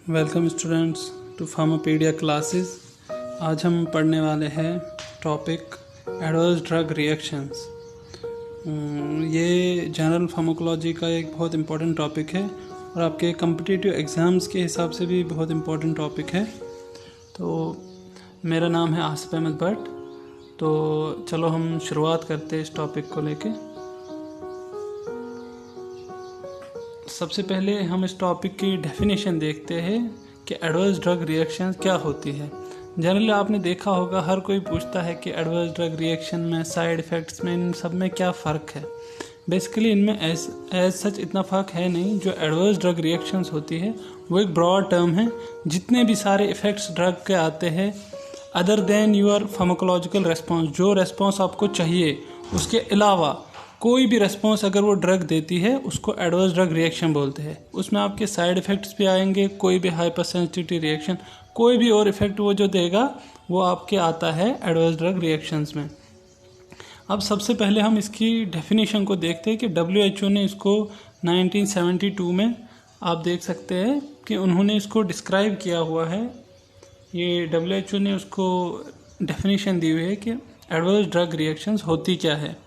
Welcome students to Pharmapedia classes. आज हम पढ़ने वाले हैं टॉपिक एडवर्स ड्रग रिएक्शंस। ये जनरल फार्माकोलॉजी का एक बहुत इम्पोर्टेंट टॉपिक है और आपके कम्पिटिटिव एग्ज़ाम्स के हिसाब से भी बहुत इम्पोर्टेंट टॉपिक है। तो मेरा नाम है आसिफ अहमद भट्ट। तो चलो हम शुरुआत करते हैं इस टॉपिक को लेके। सबसे पहले हम इस टॉपिक की डेफिनेशन देखते हैं कि एडवर्स ड्रग रिएक्शन क्या होती है। जनरली आपने देखा होगा हर कोई पूछता है कि एडवर्स ड्रग रिएक्शन में, साइड इफ़ेक्ट्स में, इन सब में क्या फ़र्क है। बेसिकली इनमें एज सच इतना फ़र्क है नहीं। जो एडवर्स ड्रग रिएक्शंस होती है वो एक ब्रॉड टर्म है। जितने भी सारे इफ़ेक्ट्स ड्रग के आते हैं other than your pharmacological response, जो रेस्पॉन्स आपको चाहिए उसके अलावा कोई भी रेस्पॉन्स अगर वो ड्रग देती है उसको एडवर्स ड्रग रिएक्शन बोलते हैं। उसमें आपके साइड इफ़ेक्ट्स भी आएंगे, कोई भी हाइपर सेंसिटिविटी रिएक्शन, कोई भी और इफ़ेक्ट वो जो देगा वो आपके आता है एडवर्स ड्रग रिएक्शंस में। अब सबसे पहले हम इसकी डेफिनेशन को देखते हैं कि WHO ने इसको 1972 में आप देख सकते हैं कि उन्होंने इसको डिस्क्राइब किया हुआ है। ये WHO ने उसको डेफिनेशन दी हुई है कि एडवर्स ड्रग रिएक्शंस होती क्या है।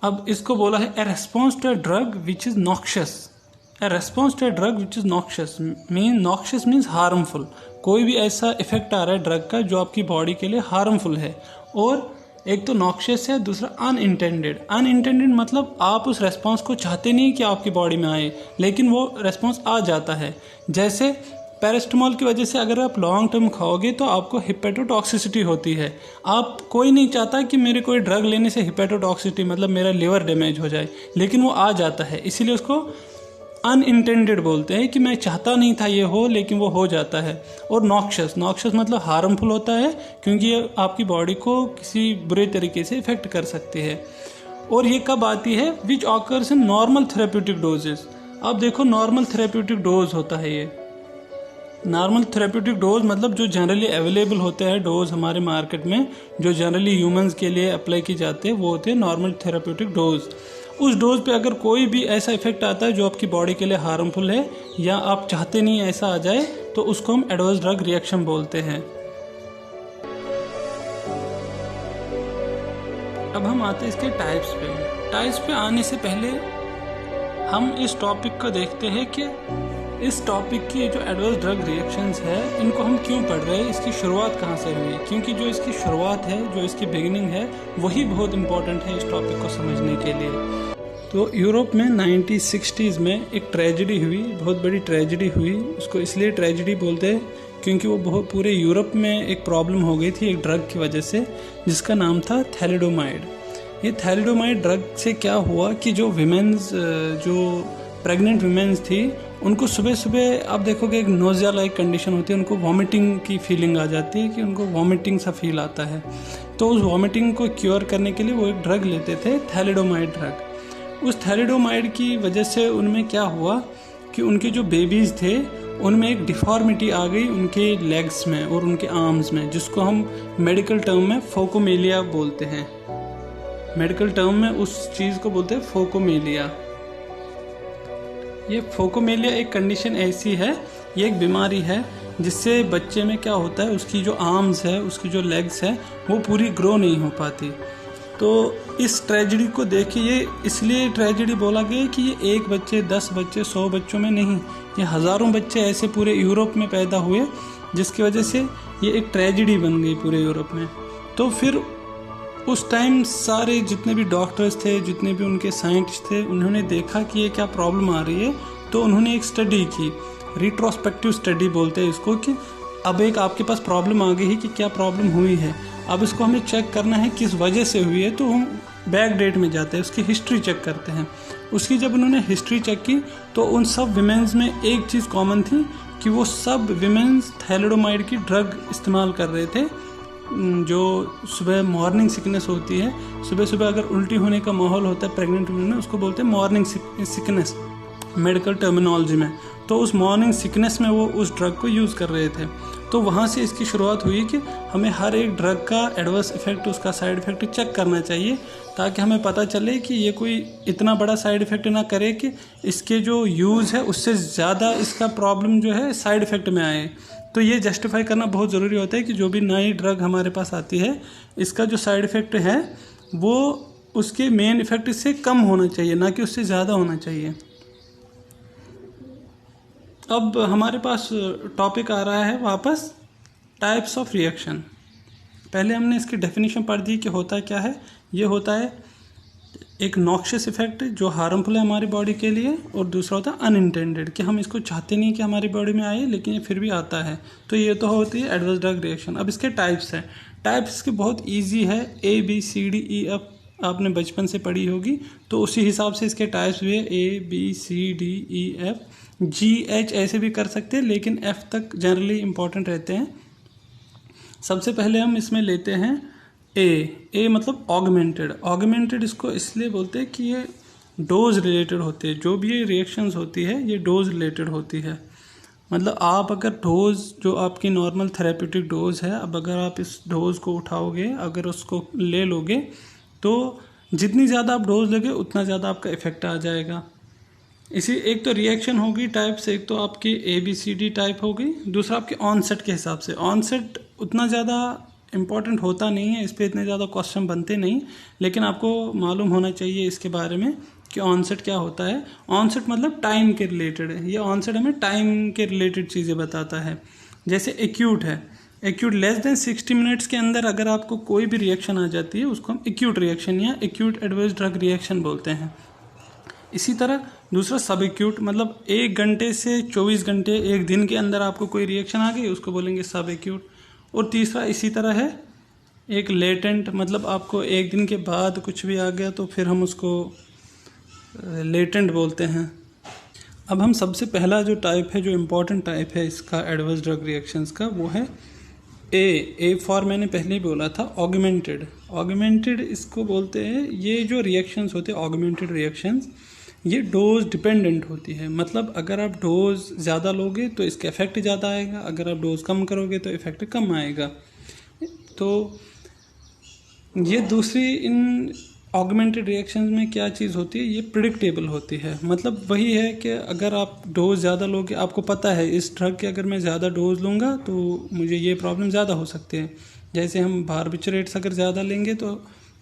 अब इसको बोला है a response to a drug which is noxious. A response to a drug which is noxious noxious means harmful. कोई भी ऐसा इफेक्ट आ रहा है ड्रग का जो आपकी बॉडी के लिए हार्मफुल है। और एक तो नॉक्शियस है, दूसरा अनइंटेंडेड। अनइंटेंडेड मतलब आप उस रेस्पॉन्स को चाहते नहीं कि आपकी बॉडी में आए, लेकिन वो रेस्पॉन्स आ जाता है। जैसे पैरास्टामोल की वजह से अगर आप लॉन्ग टर्म खाओगे तो आपको हिपेटोटॉक्सिसिटी होती है। आप कोई नहीं चाहता कि मेरे कोई ड्रग लेने से हिपेटोटॉक्सिसिटी मतलब मेरा लिवर डैमेज हो जाए, लेकिन वो आ जाता है। इसीलिए उसको अनइंटेंडेड बोलते हैं कि मैं चाहता नहीं था ये हो, लेकिन वो हो जाता है। और नॉक्शियस मतलब हार्मफुल होता है क्योंकि ये आपकी बॉडी को किसी बुरे तरीके से इफेक्ट कर सकती है। और ये कब आती है? Which occurs in normal therapeutic doses. आप देखो नॉर्मल थेरेप्यूटिक डोज होता है ये। नॉर्मल थेरेप्यूटिक डोज मतलब जो जनरली अवेलेबल होते हैं डोज हमारे मार्केट में, जो जनरली ह्यूमंस के लिए अप्लाई की जाते हैं, वो होते हैं नॉर्मल थेरेप्यूटिक डोज। उस डोज पे अगर कोई भी ऐसा इफेक्ट आता है जो आपकी बॉडी के लिए हार्मफुल है या आप चाहते नहीं ऐसा आ जाए, तो उसको हम एडवर्स ड्रग रिएक्शन बोलते हैं। अब हम आते हैं इसके टाइप्स पे। टाइप्स पे आने से पहले हम इस टॉपिक को देखते हैं कि इस टॉपिक की जो एडवर्स ड्रग रिएक्शंस है इनको हम क्यों पढ़ रहे हैं, इसकी शुरुआत कहाँ से हुई। क्योंकि जो इसकी शुरुआत है, जो इसकी बिगिनिंग है, वही बहुत इंपॉर्टेंट है इस टॉपिक को समझने के लिए। तो यूरोप में 1960s में एक ट्रेजेडी हुई, बहुत बड़ी ट्रेजेडी हुई। उसको इसलिए ट्रेजेडी बोलते हैं क्योंकि वो बहुत पूरे यूरोप में एक प्रॉब्लम हो गई थी एक ड्रग की वजह से, जिसका नाम था थैलिडोमाइड। ये थैलिडोमाइड ड्रग से क्या हुआ कि जो विमेंस, जो प्रेग्नेंट विमेंस थी, उनको सुबह सुबह आप देखोगे एक नोजिया लाइक कंडीशन होती है, उनको वॉमिटिंग की फीलिंग आ जाती है कि उनको वॉमिटिंग सा फील आता है। तो उस वॉमिटिंग को क्योर करने के लिए वो एक ड्रग लेते थे, थैलिडोमाइड ड्रग। उस थैलिडोमाइड की वजह से उनमें क्या हुआ कि उनके जो बेबीज़ थे उनमें एक डिफॉर्मिटी आ गई उनके लेग्स में और उनके आर्म्स में, जिसको हम मेडिकल टर्म में फोकोमेलिया बोलते हैं। मेडिकल टर्म में उस चीज़ को बोलते हैं फोकोमेलिया। ये फोकोमेलिया एक कंडीशन ऐसी है, ये एक बीमारी है जिससे बच्चे में क्या होता है, उसकी जो आर्म्स है, उसकी जो लेग्स है, वो पूरी ग्रो नहीं हो पाती। तो इस ट्रेजेडी को देखिए, ये इसलिए ट्रेजेडी बोला गया कि ये एक बच्चे, 10 बच्चे, 100 बच्चों में नहीं, ये हज़ारों बच्चे ऐसे पूरे यूरोप में पैदा हुए, जिसकी वजह से ये एक ट्रेजेडी बन गई पूरे यूरोप में। तो फिर उस टाइम सारे जितने भी डॉक्टर्स थे, जितने भी उनके साइंटिस्ट थे, उन्होंने देखा कि ये क्या प्रॉब्लम आ रही है। तो उन्होंने एक स्टडी की, रिट्रोस्पेक्टिव स्टडी बोलते हैं इसको, कि अब एक आपके पास प्रॉब्लम आ गई है कि क्या प्रॉब्लम हुई है, अब इसको हमें चेक करना है किस वजह से हुई है। तो हम बैक डेट में जाते हैं, उसकी हिस्ट्री चेक करते हैं। उसकी जब उन्होंने हिस्ट्री चेक की तो उन सब विमेंस में एक चीज़ कॉमन थी कि वो सब विमेंस थैलिडोमाइड की ड्रग इस्तेमाल कर रहे थे। जो सुबह मॉर्निंग सिकनेस होती है, सुबह सुबह अगर उल्टी होने का माहौल होता है प्रेग्नेंट वुमेन में, उसको बोलते हैं मॉर्निंग सिकनेस मेडिकल टर्मिनोलॉजी में। तो उस मॉर्निंग सिकनेस में वो उस ड्रग को यूज़ कर रहे थे। तो वहाँ से इसकी शुरुआत हुई कि हमें हर एक ड्रग का एडवर्स इफेक्ट, उसका साइड इफ़ेक्ट चेक करना चाहिए, ताकि हमें पता चले कि ये कोई इतना बड़ा साइड इफ़ेक्ट ना करे कि इसके जो यूज़ है उससे ज़्यादा इसका प्रॉब्लम जो है साइड इफ़ेक्ट में आए। तो ये जस्टिफाई करना बहुत ज़रूरी होता है कि जो भी नई ड्रग हमारे पास आती है, इसका जो साइड इफ़ेक्ट है वो उसके मेन इफ़ेक्ट से कम होना चाहिए, ना कि उससे ज़्यादा होना चाहिए। अब हमारे पास टॉपिक आ रहा है वापस टाइप्स ऑफ रिएक्शन। पहले हमने इसकी डेफिनेशन पढ़ दी कि होता क्या है। ये होता है एक नॉक्शियस इफेक्ट जो हार्मफुल है हमारी बॉडी के लिए, और दूसरा होता है अनइंटेंडेड कि हम इसको चाहते नहीं कि हमारी बॉडी में आए, लेकिन ये फिर भी आता है। तो ये तो होती है एडवर्स ड्रग रिएक्शन। अब इसके टाइप्स हैं। टाइप्स इसके बहुत ईजी है, ABCDEF आपने बचपन से पढ़ी होगी, तो उसी हिसाब से इसके टाइप्स भी है, ABCDEF, GH ऐसे भी कर सकते हैं, लेकिन F तक जनरली इंपॉर्टेंट रहते हैं। सबसे पहले हम इसमें लेते हैं ए मतलब ऑगमेंटेड। ऑगमेंटेड इसको इसलिए बोलते हैं कि ये डोज रिलेटेड होते हैं। जो भी ये रिएक्शंस होती है ये डोज रिलेटेड होती है। मतलब आप अगर डोज जो आपकी नॉर्मल थेरेप्यूटिक डोज है, अब अगर आप इस डोज को उठाओगे, अगर उसको ले लोगे, तो जितनी ज़्यादा आप डोज लोगे उतना ज़्यादा आपका इफेक्ट आ जाएगा। इसी एक तो रिएक्शन होगी टाइप से, एक तो आपकी ABCD टाइप होगी, दूसरा आपके ऑनसेट के हिसाब से। ऑनसेट उतना ज़्यादा इम्पॉर्टेंट होता नहीं है, इस पर इतने ज़्यादा क्वेश्चन बनते नहीं, लेकिन आपको मालूम होना चाहिए इसके बारे में कि ऑनसेट क्या होता है। ऑनसेट मतलब टाइम के रिलेटेड है। ये ऑनसेट हमें टाइम के रिलेटेड चीज़ें बताता है। जैसे एक्यूट है, एक्यूट लेस देन 60 मिनट्स के अंदर अगर आपको कोई भी रिएक्शन आ जाती है उसको हम एक्यूट रिएक्शन या एक्यूट एडवर्स ड्रग रिएक्शन बोलते हैं। इसी तरह दूसरा सब एक्यूट, मतलब 1 घंटे से 24 घंटे, 1 दिन के अंदर आपको कोई रिएक्शन आ गई, उसको बोलेंगे सब एक्यूट। और तीसरा इसी तरह है एक लेटेंट, मतलब आपको 1 दिन के बाद कुछ भी आ गया तो फिर हम उसको लेटेंट बोलते हैं। अब हम सबसे पहला जो टाइप है, जो इम्पोर्टेंट टाइप है इसका एडवर्स ड्रग रिएक्शंस का, वो है ए फॉर मैंने पहले ही बोला था ऑगमेंटेड। ऑगमेंटेड इसको बोलते हैं, ये जो रिएक्शंस होते हैं ऑगमेंटेड रिएक्शंस, ये डोज डिपेंडेंट होती है। मतलब अगर आप डोज ज़्यादा लोगे तो इसका इफेक्ट ज़्यादा आएगा, अगर आप डोज कम करोगे तो इफेक्ट कम आएगा। तो ये दूसरी इन ऑगमेंटेड रिएक्शंस में क्या चीज़ होती है, ये प्रिडिक्टेबल होती है। मतलब वही है कि अगर आप डोज ज़्यादा लोगे, आपको पता है इस ड्रग के अगर मैं ज़्यादा डोज लूँगा तो मुझे ये प्रॉब्लम ज़्यादा हो सकती है। जैसे हम बारबिचरेट्स अगर ज़्यादा लेंगे तो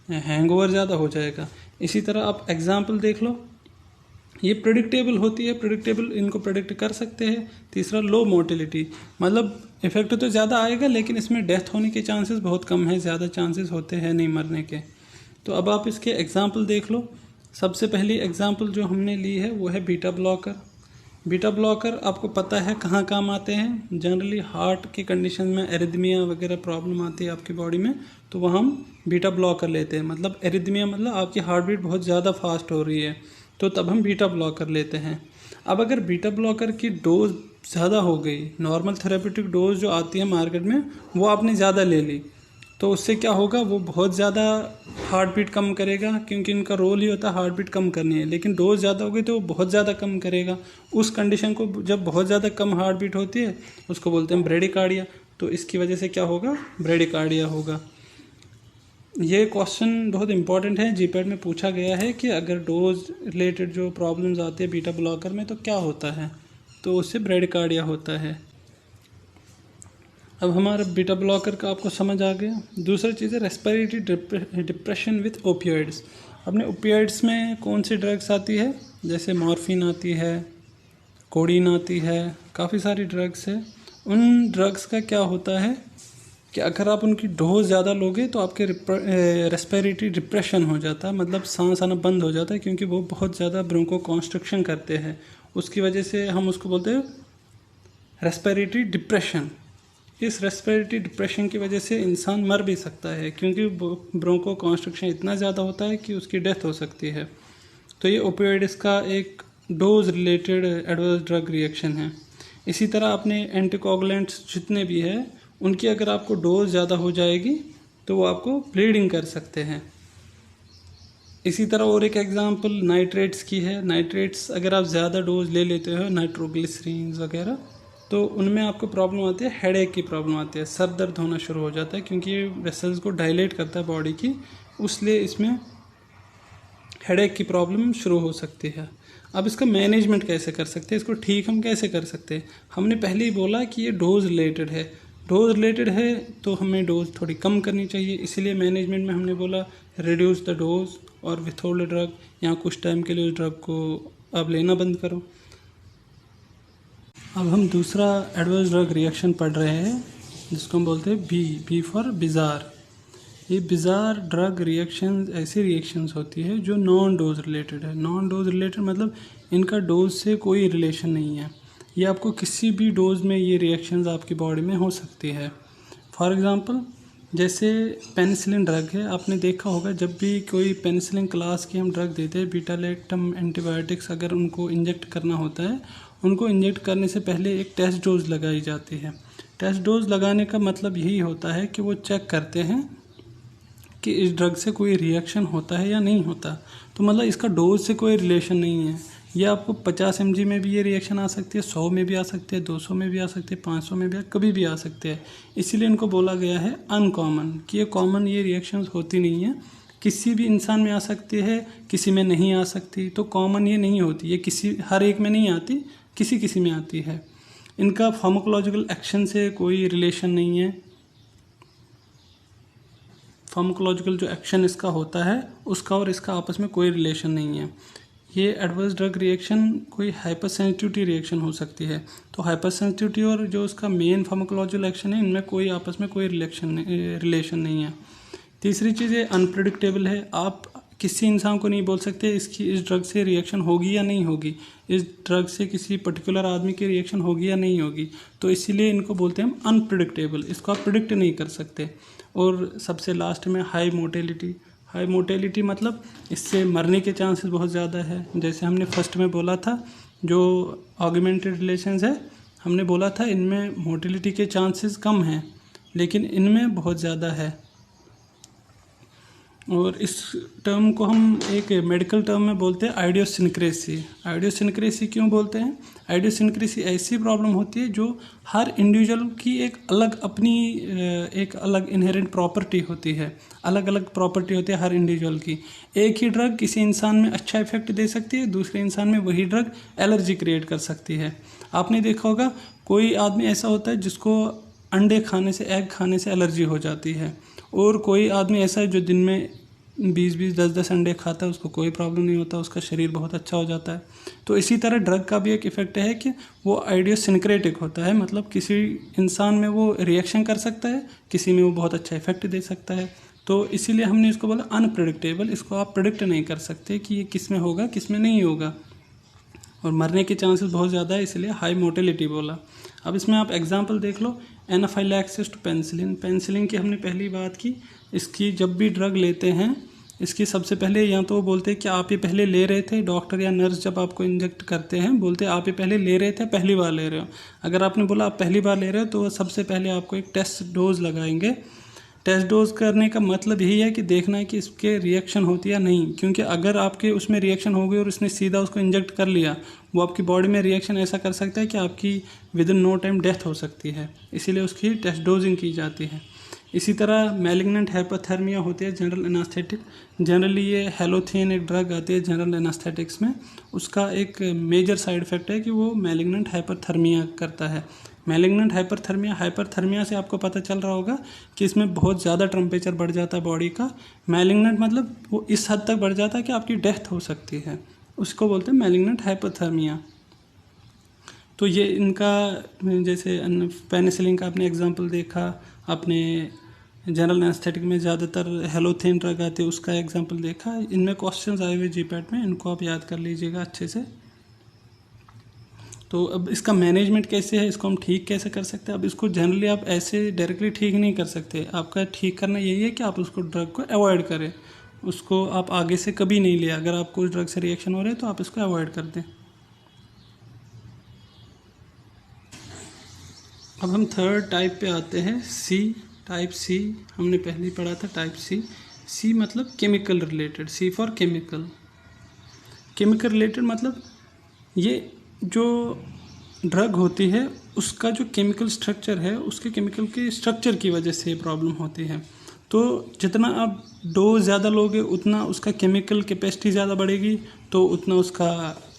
हैंगओवर ज़्यादा हो जाएगा। इसी तरह आप एग्जाम्पल देख लो, ये प्रिडिक्टेबल होती है, प्रिडिक्टेबल इनको प्रिडिक्ट कर सकते हैं। तीसरा लो मोटिलिटी, मतलब इफेक्ट तो ज़्यादा आएगा लेकिन इसमें डेथ होने के चांसेस बहुत कम है, ज़्यादा चांसेस होते हैं नहीं मरने के। तो अब आप इसके एग्जाम्पल देख लो। सबसे पहली एग्जाम्पल जो हमने ली है वो है बीटा ब्लॉकर। बीटा ब्लॉकर आपको पता है कहाँ काम आते हैं, जनरली हार्ट की कंडीशन में, एरिथमिया वगैरह प्रॉब्लम आती है आपकी बॉडी में, तो वह हम बीटा ब्लॉकर लेते हैं। मतलब एरिथमिया मतलब आपकी हार्ट बीट बहुत ज़्यादा फास्ट हो रही है, तो तब हम बीटा ब्लॉकर लेते हैं। अब अगर बीटा ब्लॉकर की डोज ज़्यादा हो गई, नॉर्मल थेरेप्यूटिक डोज जो आती है मार्केट में वो आपने ज़्यादा ले ली, तो उससे क्या होगा, वो बहुत ज़्यादा हार्ट बीट कम करेगा, क्योंकि इनका रोल ही होता है हार्ट बीट कम करनी है। लेकिन डोज ज़्यादा हो गई तो वो बहुत ज़्यादा कम करेगा। उस कंडीशन को जब बहुत ज़्यादा कम हार्ट बीट होती है उसको बोलते हैं ब्रेडिकार्डिया। तो इसकी वजह से क्या होगा, ब्रेडिकार्डिया होगा। ये क्वेश्चन बहुत इंपॉर्टेंट है, जीपैट में पूछा गया है कि अगर डोज रिलेटेड जो प्रॉब्लम्स आती है बीटा ब्लॉकर में तो क्या होता है, तो उससे ब्रेडिकार्डिया होता है। अब हमारा बीटा ब्लॉकर का आपको समझ आ गया। दूसरा चीज़ है रेस्पिरेटरी डिप्रेशन विथ ओपियोइड्स। अपने ओपियोइड्स में कौन सी ड्रग्स आती है, जैसे मॉर्फिन आती है, कोडीन आती है, काफ़ी सारी ड्रग्स है। उन ड्रग्स का क्या होता है कि अगर आप उनकी डोज ज़्यादा लोगे तो आपके रेस्पिरेटरी डिप्रेशन हो जाता है, मतलब सांस आना बंद हो जाता है, क्योंकि वो बहुत ज़्यादा ब्रोंको कॉन्स्ट्रिक्शन करते हैं। उसकी वजह से हम उसको बोलते हैं रेस्पिरेटरी डिप्रेशन। इस रेस्पिरेटरी डिप्रेशन की वजह से इंसान मर भी सकता है, क्योंकि ब्रोंको कॉन्स्ट्रिक्शन इतना ज़्यादा होता है कि उसकी डेथ हो सकती है। तो ये ओपियोइड्स का एक dose related adverse drug reaction है। इसी तरह अपने एंटीकोगुलेंट्स जितने भी हैं उनकी अगर आपको डोज ज़्यादा हो जाएगी तो वो आपको ब्लीडिंग कर सकते हैं। इसी तरह और एक एग्जांपल नाइट्रेट्स की है। नाइट्रेट्स अगर आप ज़्यादा डोज ले लेते हो, नाइट्रोग्लिसरीन वगैरह, तो उनमें आपको प्रॉब्लम आती है, हेडेक की प्रॉब्लम आती है, सर दर्द होना शुरू हो जाता है, क्योंकि ये वेसल्स को डायलेट करता है बॉडी की, इसलिए इसमें हेडेक की प्रॉब्लम शुरू हो सकती है। अब इसका मैनेजमेंट कैसे कर सकते हैं, इसको ठीक हम कैसे कर सकते हैं? हमने पहले ही बोला कि ये डोज रिलेटेड है। डोज रिलेटेड है तो हमें डोज थोड़ी कम करनी चाहिए, इसीलिए मैनेजमेंट में हमने बोला रिड्यूस द डोज और विथहोल्ड ड्रग, या कुछ टाइम के लिए उस ड्रग को अब लेना बंद करो। अब हम दूसरा एडवर्स ड्रग रिएक्शन पढ़ रहे हैं, जिसको हम बोलते हैं बी फॉर बिज़ार। ये बिज़ार ड्रग रिएक्शन ऐसी रिएक्शंस होती है जो नॉन डोज रिलेटेड है। नॉन डोज रिलेटेड मतलब इनका डोज से कोई रिलेशन नहीं है, ये आपको किसी भी डोज में ये रिएक्शंस आपकी बॉडी में हो सकती है। फॉर एग्ज़ाम्पल जैसे पेनिसिलिन ड्रग है, आपने देखा होगा जब भी कोई पेनिसिलिन क्लास की हम ड्रग देते हैं, बीटा लैक्टम एंटीबायोटिक्स, अगर उनको इंजेक्ट करना होता है, उनको इंजेक्ट करने से पहले एक टेस्ट डोज लगाई जाती है। टेस्ट डोज लगाने का मतलब यही होता है कि वो चेक करते हैं कि इस ड्रग से कोई रिएक्शन होता है या नहीं होता। तो मतलब इसका डोज से कोई रिलेशन नहीं है। ये आपको 50 mg में भी ये रिएक्शन आ सकती है, 100 में भी आ सकती है, 200 में भी आ सकती है, 500 में भी कभी भी आ सकते हैं। इसीलिए इनको बोला गया है अनकॉमन, कि ये कॉमन ये रिएक्शंस होती नहीं है। किसी भी इंसान में आ सकती है, किसी में नहीं आ सकती, तो कॉमन ये नहीं होती, ये किसी हर एक में नहीं आती, किसी किसी में आती है। इनका फार्माकोलॉजिकल एक्शन से कोई रिलेशन नहीं है। फार्माकोलॉजिकल जो एक्शन इसका होता है उसका और इसका आपस में कोई रिलेशन नहीं है। ये एडवर्स ड्रग रिएक्शन कोई हाइपर सेंसिटिविटी रिएक्शन हो सकती है। तो हाइपर सेंसिटिविटी और जो उसका मेन फार्माकोलॉजिकल एक्शन है, इनमें कोई आपस में कोई रिलेशन नहीं है। तीसरी चीज़ है अनप्रेडिक्टेबल है। आप किसी इंसान को नहीं बोल सकते इसकी इस ड्रग से रिएक्शन होगी या नहीं होगी, इस ड्रग से किसी पर्टिकुलर आदमी की रिएक्शन होगी या नहीं होगी, तो इसीलिए इनको बोलते हैं हम अनप्रेडिक्टेबल, इसको आप प्रिडिक्ट नहीं कर सकते। और सबसे लास्ट में हाई मोटेलिटी। हाई मोटेलिटी मतलब इससे मरने के चांसेस बहुत ज़्यादा है। जैसे हमने फर्स्ट में बोला था, जो ऑगमेंटेड रिलेशंस है, हमने बोला था इनमें मोटेलिटी के चांसेस कम हैं, लेकिन इनमें बहुत ज़्यादा है। और इस टर्म को हम एक मेडिकल टर्म में बोलते हैं आइडियोसिनक्रेसी। आइडियोसिनक्रेसी क्यों बोलते हैं? आइडियोसिनक्रेसी ऐसी प्रॉब्लम होती है जो हर इंडिविजुअल की एक अलग अपनी एक अलग इनहेरेंट प्रॉपर्टी होती है, अलग अलग प्रॉपर्टी होती है हर इंडिविजुअल की। एक ही ड्रग किसी इंसान में अच्छा इफेक्ट दे सकती है, दूसरे इंसान में वही ड्रग एलर्जी क्रिएट कर सकती है। आपने देखा होगा कोई आदमी ऐसा होता है जिसको अंडे खाने से, एग खाने से एलर्जी हो जाती है, और कोई आदमी ऐसा है जो दिन में 20-20, 10-10 अंडे खाता है, उसको कोई प्रॉब्लम नहीं होता, उसका शरीर बहुत अच्छा हो जाता है। तो इसी तरह ड्रग का भी एक इफेक्ट है कि वो आइडियोसिनक्रेटिक होता है, मतलब किसी इंसान में वो रिएक्शन कर सकता है, किसी में वो बहुत अच्छा इफेक्ट दे सकता है। तो इसीलिए हमने इसको बोला अनप्रेडिक्टेबल, इसको आप प्रिडिक्ट नहीं कर सकते कि ये किस में होगा किस में नहीं होगा, और मरने के चांसेस बहुत ज़्यादा है, इसलिए हाई मोटेलिटी बोला। अब इसमें आप एग्जांपल देख लो, एनाफाइलैक्सिस टू पेनिसिलिन। पेनिसिलिन की हमने पहली बात की, इसकी जब भी ड्रग लेते हैं, इसकी सबसे पहले या तो वो बोलते हैं कि आप ये पहले ले रहे थे, डॉक्टर या नर्स जब आपको इंजेक्ट करते हैं बोलते हैं आप ये पहले ले रहे थे, पहली बार ले रहे हो। अगर आपने बोला आप पहली बार ले रहे हो तो सबसे पहले आपको एक टेस्ट डोज लगाएंगे। टेस्ट डोज करने का मतलब यही है कि देखना है कि इसके रिएक्शन होती है या नहीं, क्योंकि अगर आपके उसमें रिएक्शन हो गई और उसने सीधा उसको इंजेक्ट कर लिया, वो आपकी बॉडी में रिएक्शन ऐसा कर सकता है कि आपकी within no time death हो सकती है, इसीलिए उसकी टेस्ट डोजिंग की जाती है। इसी तरह मैलिग्नेंट हाइपोथर्मिया होती है जनरल एनास्थेटिक। जनरली ये हेलोथिन एक ड्रग आती है जनरल एनास्थेटिक्स में, उसका एक मेजर साइड इफेक्ट है कि वो मैलिग्नेंट हाइपोथर्मिया करता है। मैलिग्नेंट हाइपरथर्मिया से आपको पता चल रहा होगा कि इसमें बहुत ज़्यादा टेम्परेचर बढ़ जाता है बॉडी का। मैलिग्नेंट मतलब वो इस हद तक बढ़ जाता है कि आपकी डेथ हो सकती है, उसको बोलते हैं मैलिग्नेंट हाइपोथर्मिया। तो ये इनका, जैसे पेनिसिलिन का आपने एग्जांपल देखा, आपने जनरल एनेस्थेटिक में ज़्यादातर हेलोथिन ड्रग आती है उसका एग्जांपल देखा। इनमें क्वेश्चंस आए हुए जीपैट में, इनको आप याद कर लीजिएगा अच्छे से। तो अब इसका मैनेजमेंट कैसे है, इसको हम ठीक कैसे कर सकते हैं? अब इसको जनरली आप ऐसे डायरेक्टली ठीक नहीं कर सकते, आपका ठीक करना यही है कि आप उसको ड्रग को अवॉइड करें, उसको आप आगे से कभी नहीं ले। अगर आपको उस ड्रग से रिएक्शन हो रहा है तो आप इसको अवॉइड कर दें। अब हम थर्ड टाइप पे आते हैं, सी टाइप। सी हमने पहले ही पढ़ा था टाइप सी। सी मतलब chemical related, C for chemical. Chemical related मतलब ये जो ड्रग होती है उसका जो केमिकल स्ट्रक्चर है, उसके केमिकल के स्ट्रक्चर की वजह से प्रॉब्लम होती है। तो जितना आप डोज ज़्यादा लोगे उतना उसका केमिकल कैपेसिटी ज़्यादा बढ़ेगी, तो उतना उसका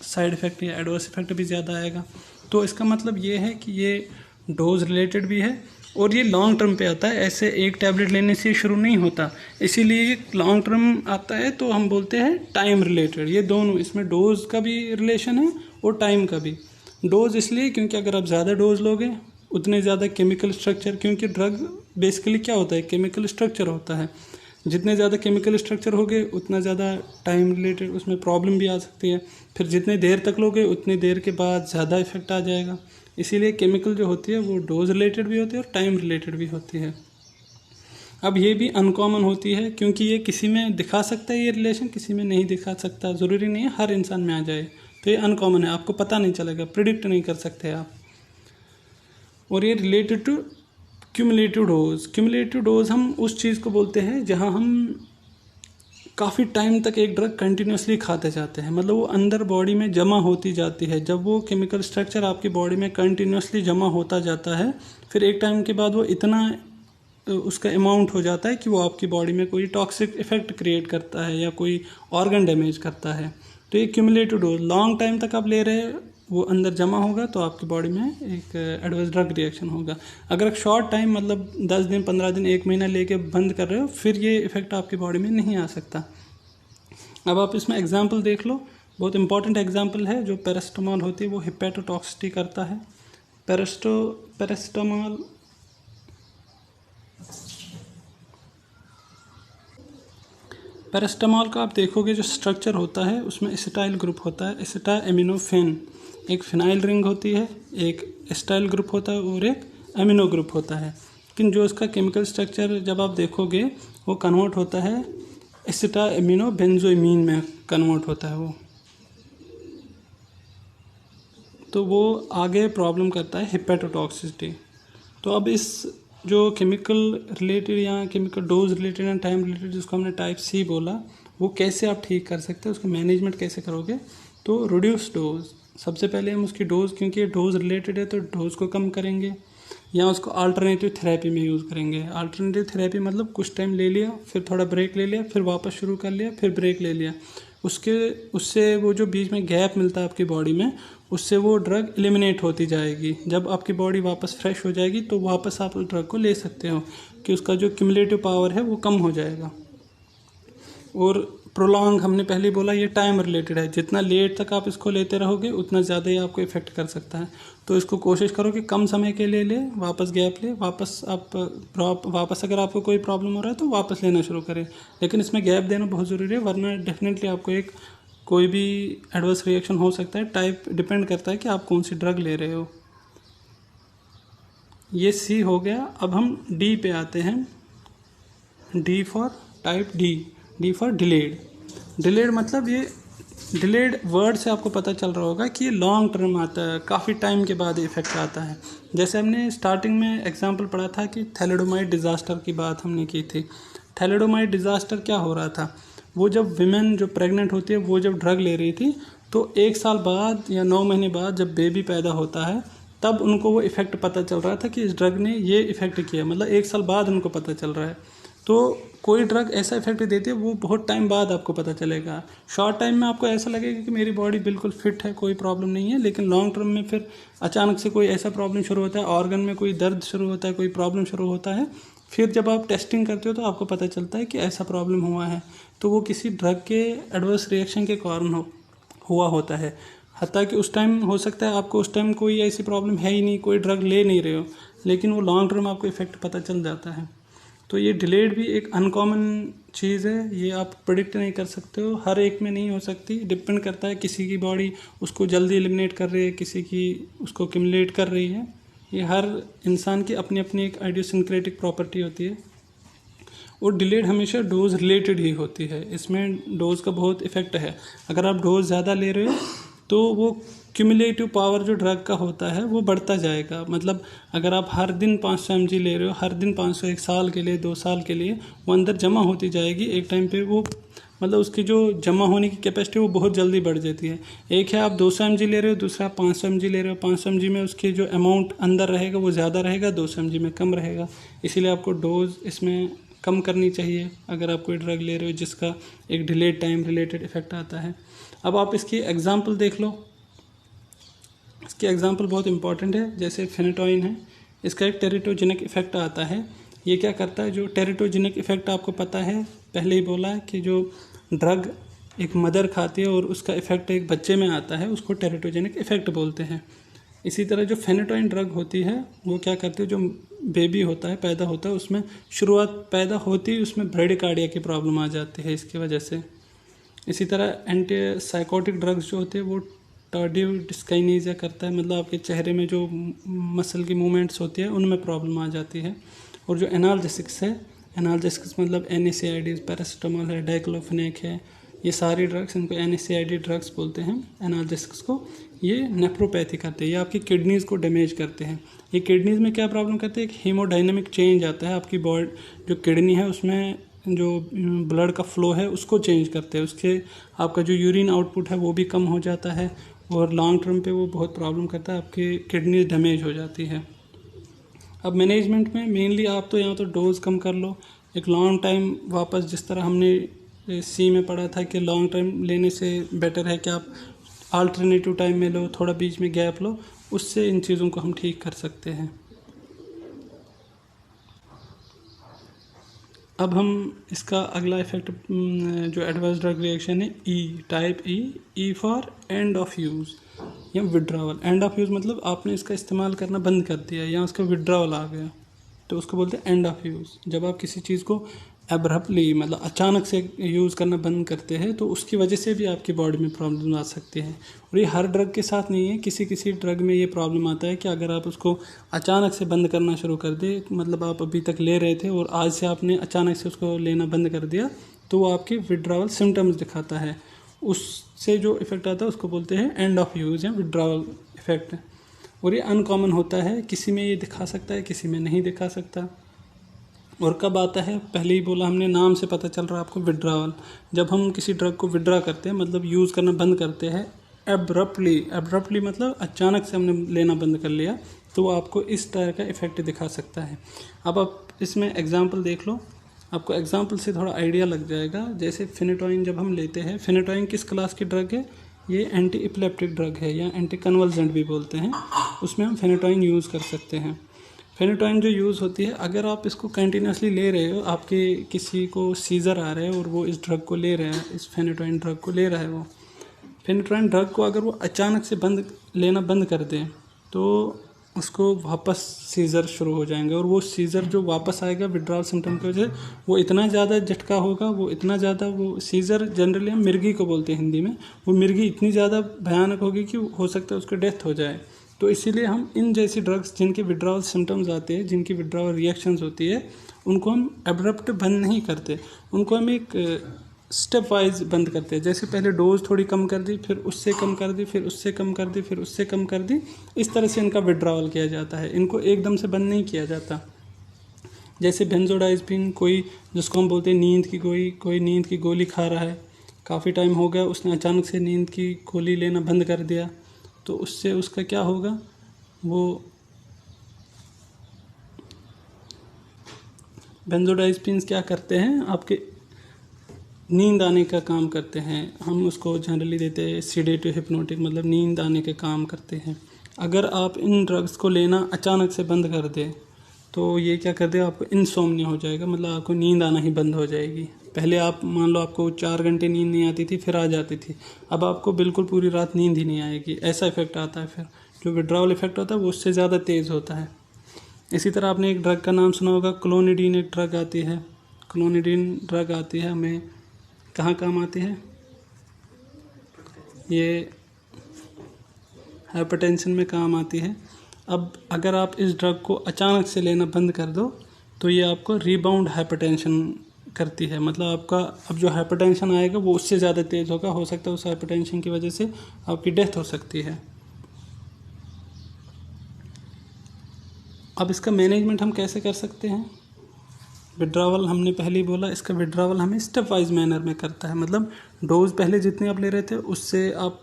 साइड इफ़ेक्ट या एडवर्स इफेक्ट भी ज़्यादा आएगा। तो इसका मतलब ये है कि ये डोज रिलेटेड भी है और ये लॉन्ग टर्म पे आता है, ऐसे एक टैबलेट लेने से शुरू नहीं होता, इसीलिए ये लॉन्ग टर्म आता है। तो हम बोलते हैं टाइम रिलेटेड। ये दोनों, इसमें डोज का भी रिलेशन है और टाइम का भी। डोज इसलिए क्योंकि अगर आप ज़्यादा डोज लोगे उतने ज़्यादा केमिकल स्ट्रक्चर, क्योंकि ड्रग बेसिकली क्या होता है, केमिकल स्ट्रक्चर होता है। जितने ज़्यादा केमिकल स्ट्रक्चर होगे उतना ज़्यादा टाइम रिलेटेड उसमें प्रॉब्लम भी आ सकती है। फिर जितने देर तक लोगे उतनी देर के बाद ज़्यादा इफेक्ट आ जाएगा। इसीलिए केमिकल जो होती है वो डोज रिलेटेड भी होती है और टाइम रिलेटेड भी होती है। अब ये भी अनकॉमन होती है क्योंकि ये किसी में दिखा सकता है ये रिलेशन, किसी में नहीं दिखा सकता। ज़रूरी नहीं है हर इंसान में आ जाए, तो ये अनकॉमन है, आपको पता नहीं चलेगा, प्रिडिक्ट नहीं कर सकते आप। और ये related to cumulative dose. Cumulative dose हम उस चीज़ को बोलते हैं जहाँ हम काफ़ी टाइम तक एक ड्रग कंटिन्यूसली खाते जाते हैं, मतलब वो अंदर बॉडी में जमा होती जाती है। जब वो केमिकल स्ट्रक्चर आपकी बॉडी में कंटिन्यूसली जमा होता जाता है, फिर एक टाइम के बाद वो इतना उसका अमाउंट हो जाता है कि वो आपकी बॉडी में कोई टॉक्सिक इफेक्ट क्रिएट करता है या कोई ऑर्गन डैमेज करता है। तो ये क्यूमुलेटिव डोज लॉन्ग टाइम तक आप ले रहे हैं, वो अंदर जमा होगा तो आपकी बॉडी में एक एडवर्स ड्रग रिएक्शन होगा। अगर आप शॉर्ट टाइम मतलब 10 दिन 15 दिन 1 महीना लेके बंद कर रहे हो, फिर ये इफेक्ट आपकी बॉडी में नहीं आ सकता। अब आप इसमें एग्जांपल देख लो, बहुत इंपॉर्टेंट एग्जांपल है। जो पैरास्टामोल होती है वो हिपेटोटॉक्सिटी करता है। पैरास्टामोल का आप देखोगे जो स्ट्रक्चर होता है उसमें एसिटाइल ग्रुप होता है, एसिटामिनोफेन। एक फिनाइल रिंग होती है, एक एसिटाइल ग्रुप होता है और एक एमिनो ग्रुप होता है। लेकिन जो इसका केमिकल स्ट्रक्चर जब आप देखोगे वो कन्वर्ट होता है एसिटामिनो बेंजोइमीन में कन्वर्ट होता है वो, तो वो आगे प्रॉब्लम करता है हिपेटोटॉक्सिसिटी। तो अब इस जो केमिकल रिलेटेड या chemical dose related and time related जिसको हमने टाइप सी बोला, वो कैसे आप ठीक कर सकते हैं, उसका मैनेजमेंट कैसे करोगे। तो रिड्यूस डोज, सबसे पहले हम उसकी डोज, क्योंकि ये डोज रिलेटेड है तो डोज को कम करेंगे या उसको अल्टरनेटिव थेरेपी में यूज़ करेंगे। अल्टरनेटिव थेरेपी मतलब कुछ टाइम ले लिया, फिर थोड़ा ब्रेक ले लिया, फिर वापस शुरू कर लिया, फिर ब्रेक ले लिया। उससे वो जो बीच में गैप मिलता है आपकी बॉडी में, उससे वो ड्रग एलिमिनेट होती जाएगी। जब आपकी बॉडी वापस फ्रेश हो जाएगी तो वापस आप उस ड्रग को ले सकते हो, कि उसका जो क्यूमुलेटिव पावर है वो कम हो जाएगा। और प्रोलॉन्ग, हमने पहले बोला ये टाइम रिलेटेड है, जितना लेट तक आप इसको लेते रहोगे उतना ज़्यादा ही आपको इफेक्ट कर सकता है। तो इसको कोशिश करो कि कम समय के लिए ले, वापस गैप ले, वापस अगर आपको कोई प्रॉब्लम हो रहा है तो वापस लेना शुरू करें। लेकिन इसमें गैप देना बहुत ज़रूरी है, वरना डेफिनेटली आपको कोई भी एडवर्स रिएक्शन हो सकता है। टाइप डिपेंड करता है कि आप कौन सी ड्रग ले रहे हो। ये सी हो गया। अब हम डी पे आते हैं। D for type D for delayed. Delayed मतलब ये डिलेड वर्ड से आपको पता चल रहा होगा कि ये लॉन्ग टर्म आता है, काफ़ी टाइम के बाद इफेक्ट आता है। जैसे हमने स्टार्टिंग में एग्जांपल पढ़ा था कि थैलेडोमाइड डिज़ास्टर की बात हमने की थी। थैलेडोमाइड डिज़ास्टर क्या हो रहा था, वो जब विमेन जो प्रेग्नेंट होती है वो जब ड्रग ले रही थी, तो 1 साल बाद या 9 महीने बाद जब बेबी पैदा होता है तब उनको वो इफ़ेक्ट पता चल रहा था कि इस ड्रग ने ये इफ़ेक्ट किया, मतलब 1 साल बाद उनको पता चल रहा है। तो कोई ड्रग ऐसा इफेक्ट देती है वो बहुत टाइम बाद आपको पता चलेगा। शॉर्ट टाइम में आपको ऐसा लगेगा कि मेरी बॉडी बिल्कुल फिट है, कोई प्रॉब्लम नहीं है, लेकिन लॉन्ग टर्म में फिर अचानक से कोई ऐसा प्रॉब्लम शुरू होता है, ऑर्गन में कोई दर्द शुरू होता है, कोई प्रॉब्लम शुरू होता है। फिर जब आप टेस्टिंग करते हो तो आपको पता चलता है कि ऐसा प्रॉब्लम हुआ है, तो वो किसी ड्रग के एडवर्स रिएक्शन के कारण हुआ होता है। हत्ता कि उस टाइम हो सकता है आपको उस टाइम कोई ऐसी प्रॉब्लम है ही नहीं, कोई ड्रग ले नहीं रहे हो, लेकिन वो लॉन्ग टर्म आपको इफेक्ट पता चल जाता है। तो ये डिलेड भी एक अनकॉमन चीज़ है, ये आप प्रेडिक्ट नहीं कर सकते हो, हर एक में नहीं हो सकती, डिपेंड करता है किसी की बॉडी उसको जल्दी एलिमिनेट कर रही है, किसी की उसको क्यूमुलेट कर रही है। ये हर इंसान की अपनी अपनी एक आइडियोसिंक्रेटिक प्रॉपर्टी होती है। और डिलेड हमेशा डोज रिलेटेड ही होती है, इसमें डोज का बहुत इफेक्ट है। अगर आप डोज ज़्यादा ले रहे हो तो वो क्यूमुलेटिव पावर जो ड्रग का होता है वो बढ़ता जाएगा। मतलब अगर आप हर दिन 500 mg ले रहे हो, हर दिन 500, 1 साल के लिए, 2 साल के लिए, वो अंदर जमा होती जाएगी। एक टाइम पे वो मतलब उसकी जो जमा होने की कैपेसिटी वो बहुत जल्दी बढ़ जाती है। एक है आप 200 mg ले रहे हो, दूसरा आप 500 mg ले रहे हो। 500 mg में उसकी जो अमाउंट अंदर रहेगा वो ज़्यादा रहेगा, 200 mg में कम रहेगा। इसीलिए आपको डोज इसमें कम करनी चाहिए अगर आप कोई ड्रग ले रहे हो जिसका एक डिलेड टाइम रिलेटेड इफेक्ट आता है। अब आप इसकी एग्जाम्पल देख लो। इसकी एग्जाम्पल बहुत इंपॉर्टेंट है। जैसे फेनेटोइन है, इसका एक टेरिटोजेनिक इफेक्ट आता है। ये क्या करता है, जो टेरिटोजेनिक इफेक्ट आपको पता है, पहले ही बोला है कि जो ड्रग एक मदर खाती है और उसका इफेक्ट एक बच्चे में आता है, उसको टेरिटोजेनिक इफेक्ट बोलते हैं। इसी तरह जो फेनेटोइन ड्रग होती है वो क्या करती है, जो बेबी होता है, पैदा होता है, उसमें शुरुआत पैदा होती है उसमें ब्रेडिकार्डिया की प्रॉब्लम आ जाती है इसकी वजह से। इसी तरह एंटी साइकोटिक ड्रग्स जो होते हैं वो टार्डिव डिस्काइनेसिया करता है, मतलब आपके चेहरे में जो मसल की मूवमेंट्स होती है उनमें प्रॉब्लम आ जाती है। और जो एनाल्जेसिक्स है, एनाल्जेसिक्स मतलब NSAIDs, पैरासीटामोल है, डाइक्लोफेनेक है, ये सारी ड्रग्स, इनको NSAID ड्रग्स बोलते हैं एनाल्जेसिक्स को। ये नेफ्रोपैथी करते हैं, ये आपकी किडनीज़ को डैमेज करते हैं। ये किडनीज़ में क्या प्रॉब्लम करते हैं, एक हीमोडाइनमिक चेंज आता है आपकी बॉडी, जो किडनी है उसमें जो ब्लड का फ्लो है उसको चेंज करते हैं। उसके आपका जो यूरिन आउटपुट है वो भी कम हो जाता है और लॉन्ग टर्म पे वो बहुत प्रॉब्लम करता है, आपकी किडनी डैमेज हो जाती है। अब मैनेजमेंट में मेनली आप तो यहाँ तो डोज कम कर लो, एक लॉन्ग टाइम वापस जिस तरह हमने सी में पढ़ा था कि लॉन्ग टाइम लेने से बेटर है कि आप अल्टरनेटिव टाइम में लो, थोड़ा बीच में गैप लो, उससे इन चीज़ों को हम ठीक कर सकते हैं। अब हम इसका अगला इफेक्ट जो एडवर्स ड्रग रिएक्शन है type E for end of use या विड्रावल। एंड ऑफ यूज़ मतलब आपने इसका इस्तेमाल करना बंद कर दिया या उसका विड्रावल आ गया, तो उसको बोलते हैं एंड ऑफ यूज़। जब आप किसी चीज़ को एब्रप्टली मतलब अचानक से यूज़ करना बंद करते हैं तो उसकी वजह से भी आपकी बॉडी में प्रॉब्लम आ सकती है। और ये हर ड्रग के साथ नहीं है, किसी किसी ड्रग में ये प्रॉब्लम आता है कि अगर आप उसको अचानक से बंद करना शुरू कर दे, मतलब आप अभी तक ले रहे थे और आज से आपने अचानक से उसको लेना बंद कर दिया, तो वो आपके विड्रावल सिम्टम्स दिखाता है। उससे जो इफेक्ट आता है उसको बोलते हैं एंड ऑफ यूज़ या विड्रावल इफेक्ट। और ये अनकॉमन होता है, किसी में ये दिखा सकता है, किसी में नहीं दिखा सकता। और कब आता है, पहले ही बोला हमने, नाम से पता चल रहा है आपको, विड्रावल। जब हम किसी ड्रग को विड्रा करते हैं मतलब यूज़ करना बंद करते हैं एब्रप्टली मतलब अचानक से हमने लेना बंद कर लिया, तो वो आपको इस तरह का इफेक्ट दिखा सकता है। अब आप इसमें एग्जांपल देख लो, आपको एग्जांपल से थोड़ा आइडिया लग जाएगा। जैसे फेनेटोइन जब हम लेते हैं, फेनेटोइन किस क्लास की ड्रग है, ये एंटी इपिलेप्टिक ड्रग है या एंटी कन्वल्जेंट भी बोलते हैं, उसमें हम फेनेटोइन यूज़ कर सकते हैं। फेनेटोइन जो यूज़ होती है, अगर आप इसको कंटिन्यूसली ले रहे हो, आपके किसी को सीज़र आ रहा है और वो इस ड्रग को ले रहा है, इस फेनेटोइन ड्रग को ले रहा है, वो फेनेटोइन ड्रग को अगर वो अचानक से लेना बंद कर दें तो उसको वापस सीज़र शुरू हो जाएंगे। और वो सीज़र जो वापस आएगा विड्रॉल सिम्टम की वजह से, वो इतना ज़्यादा झटका होगा, वो इतना ज़्यादा, वो सीज़र जनरली हम मिर्गी को बोलते हैं हिंदी में, वो मिर्गी इतनी ज़्यादा भयानक होगी कि हो सकता है उसकी डेथ हो जाए। तो इसीलिए हम इन जैसी ड्रग्स जिनके विड्रॉल सिम्टम्स आते हैं, जिनकी विड्रॉल रिएक्शंस होती है, उनको हम एब्रप्ट बंद नहीं करते, उनको हम एक स्टेप वाइज बंद करते हैं। जैसे पहले डोज थोड़ी कम कर दी, फिर उससे कम कर दी, फिर उससे कम कर दी, फिर उससे कम कर दी, इस तरह से इनका विड्रॉल किया जाता है। इनको एकदम से बंद नहीं किया जाता। जैसे बेंजोडाइज़पिन, कोई जिसको हम बोलते हैं नींद की, कोई नींद की गोली खा रहा है, काफ़ी टाइम हो गया, उसने अचानक से नींद की गोली लेना बंद कर दिया, तो उससे उसका क्या होगा, वो बेंजोडाइज़पिन्स क्या करते हैं, आपके नींद आने का काम करते हैं। हम उसको जनरली देते हैं सीडेटिव हिप्नोटिक, मतलब नींद आने के काम करते हैं। अगर आप इन ड्रग्स को लेना अचानक से बंद कर दें तो ये क्या कर दे, आपको इंसोम्निया हो जाएगा, मतलब आपको नींद आना ही बंद हो जाएगी। पहले आप मान लो आपको 4 घंटे नींद नहीं आती थी, फिर आ जाती थी, अब आपको बिल्कुल पूरी रात नींद ही नहीं आएगी, ऐसा इफेक्ट आता है। फिर जो विड्रॉल इफेक्ट होता है वो उससे ज़्यादा तेज़ होता है। इसी तरह आपने एक ड्रग का नाम सुना होगा, क्लोनिडीन, एक ड्रग आती है। क्लोनिडीन ड्रग आती है, हमें कहाँ काम आती है, ये हाइपरटेंशन में काम आती है। अब अगर आप इस ड्रग को अचानक से लेना बंद कर दो तो ये आपको रीबाउंड हाइपरटेंशन करती है। मतलब आपका अब जो हाइपरटेंशन आएगा वो उससे ज़्यादा तेज़ होगा, हो सकता है उस हाइपरटेंशन की वजह से आपकी डेथ हो सकती है। अब इसका मैनेजमेंट हम कैसे कर सकते हैं? विड्रावल हमने पहले ही बोला, इसका विड्रावल हमें स्टेप वाइज मैनर में करता है। मतलब डोज पहले जितने आप ले रहे थे उससे आप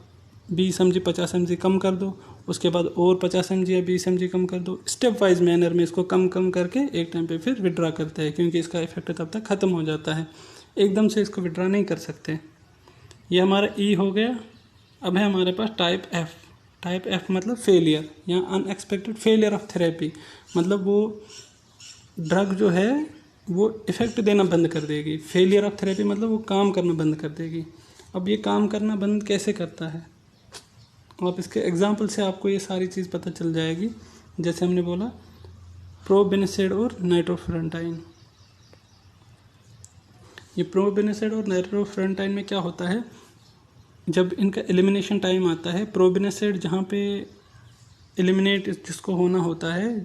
20 mg 50 mg कम कर दो, उसके बाद और 50 mg या 20 mg कम कर दो। स्टेप वाइज मैनर में इसको कम कम करके एक टाइम पे फिर विड्रा करता है, क्योंकि इसका इफेक्ट तब तक ख़त्म हो जाता है। एकदम से इसको विड्रा नहीं कर सकते। ये हमारा ई हो गया। अब है हमारे पास टाइप एफ। टाइप एफ मतलब फेलियर या अनएक्सपेक्टेड फेलियर ऑफ थेरेपी। मतलब वो ड्रग जो है वो इफ़ेक्ट देना बंद कर देगी। फेलियर ऑफ थेरेपी मतलब वो काम करना बंद कर देगी। अब ये काम करना बंद कैसे करता है? आप इसके एग्जाम्पल से आपको ये सारी चीज़ पता चल जाएगी। जैसे हमने बोला प्रोबेनिसेड और नाइट्रोफुरेंटाइन। ये प्रोबेनिसेड और नाइट्रोफुरेंटाइन में क्या होता है, जब इनका एलिमिनेशन टाइम आता है, प्रोबेनिसेड जहाँ पे एलिमिनेट जिसको होना होता है,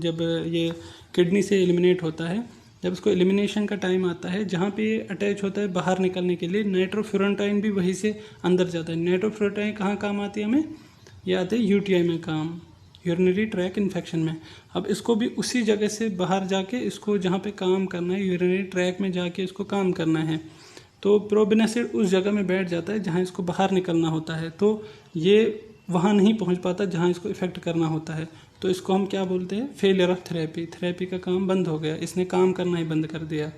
जब ये किडनी से एलिमिनेट होता है, जब इसको एलिमिनेशन का टाइम आता है, जहाँ पे ये अटैच होता है बाहर निकलने के लिए, नाइट्रोफुरेंटाइन भी वहीं से अंदर जाता है। नाइट्रोफुरेंटाइन कहाँ काम आती है हमें? ये आते हैं यूटीआई में काम, यूरिनरी ट्रैक इन्फेक्शन में। अब इसको भी उसी जगह से बाहर जाके इसको जहाँ पे काम करना है, यूरिनरी ट्रैक में जाके इसको काम करना है, तो प्रोबेनिसेड उस जगह में बैठ जाता है जहाँ इसको बाहर निकलना होता है। तो ये वहाँ नहीं पहुँच पाता जहाँ इसको इफ़ेक्ट करना होता है। तो इसको हम क्या बोलते हैं? Failure of therapy. थेरेपी का काम बंद हो गया, इसने काम करना ही बंद कर दिया।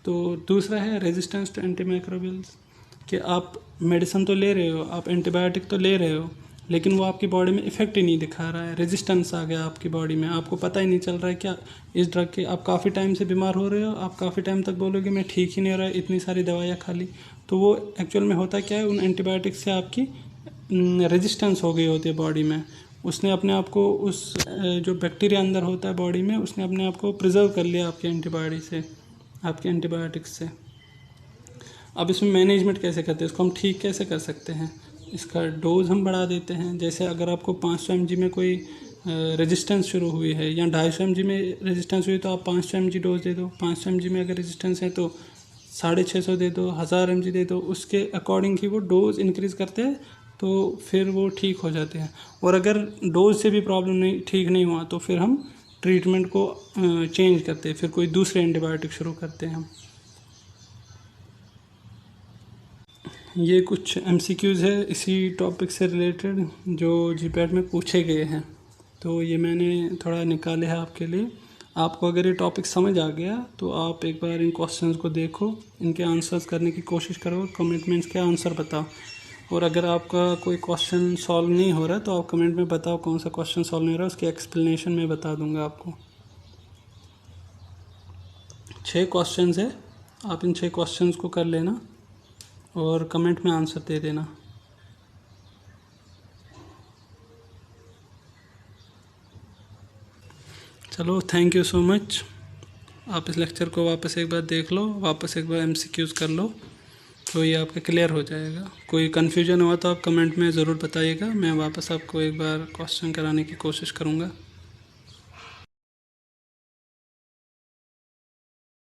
तो दूसरा है रेजिस्टेंस टू एंटीमाइक्रोबियल्स, कि आप मेडिसिन तो ले रहे हो, आप एंटीबायोटिक तो ले रहे हो, लेकिन वो आपकी बॉडी में इफेक्ट ही नहीं दिखा रहा है। रेजिस्टेंस आ गया आपकी बॉडी में, आपको पता ही नहीं चल रहा है क्या इस ड्रग के। आप काफ़ी टाइम से बीमार हो रहे हो, आप काफ़ी टाइम तक बोलोगे मैं ठीक ही नहीं हो रहा है, इतनी सारी दवाइयाँ खा ली। तो वो एक्चुअल में होता क्या है, उन एंटीबायोटिक से आपकी रेजिस्टेंस हो गई होती है बॉडी में। उसने अपने आप को उस जो बैक्टीरिया अंदर होता है बॉडी में, उसने अपने आप को प्रिजर्व कर लिया आपके एंटीबॉडी से, आपके एंटीबायोटिक्स से। अब इसमें मैनेजमेंट कैसे करते हैं, इसको हम ठीक कैसे कर सकते हैं? इसका डोज हम बढ़ा देते हैं। जैसे अगर आपको 500 mg में कोई रेजिस्टेंस शुरू हुई है या 250 mg में रेजिस्टेंस हुई, तो आप 500 mg डोज दे दो। 500 mg में अगर रेजिस्टेंस है तो 650 दे दो, 1000 mg दे दो। उसके अकॉर्डिंग ही वो डोज इंक्रीज़ करते हैं, तो फिर वो ठीक हो जाते हैं। और अगर डोज से भी प्रॉब्लम नहीं ठीक नहीं हुआ तो फिर हम ट्रीटमेंट को चेंज करते हैं, फिर कोई दूसरे एंटीबायोटिक शुरू करते हैं हम। ये कुछ MCQs है इसी टॉपिक से रिलेटेड जो जीपैट में पूछे गए हैं, तो ये मैंने थोड़ा निकाले हैं आपके लिए। आपको अगर ये टॉपिक समझ आ गया तो आप एक बार इन क्वेश्चंस को देखो, इनके आंसर्स करने की कोशिश करो, कमेंट में इसके आंसर बताओ। और अगर आपका कोई क्वेश्चन सॉल्व नहीं हो रहा तो आप कमेंट में बताओ कौन सा क्वेश्चन सॉल्व नहीं हो रहा, उसकी एक्सप्लेनेशन मैं बता दूंगा आपको। 6 क्वेश्चंस है, आप इन 6 क्वेश्चंस को कर लेना और कमेंट में आंसर दे देना। चलो, थैंक यू सो मच। आप इस लेक्चर को वापस एक बार देख लो, वापस एक बार MCQs कर लो, तो ये आपका क्लियर हो जाएगा। कोई कन्फ्यूजन हुआ तो आप कमेंट में ज़रूर बताइएगा, मैं वापस आपको एक बार क्वेश्चन कराने की कोशिश करूँगा।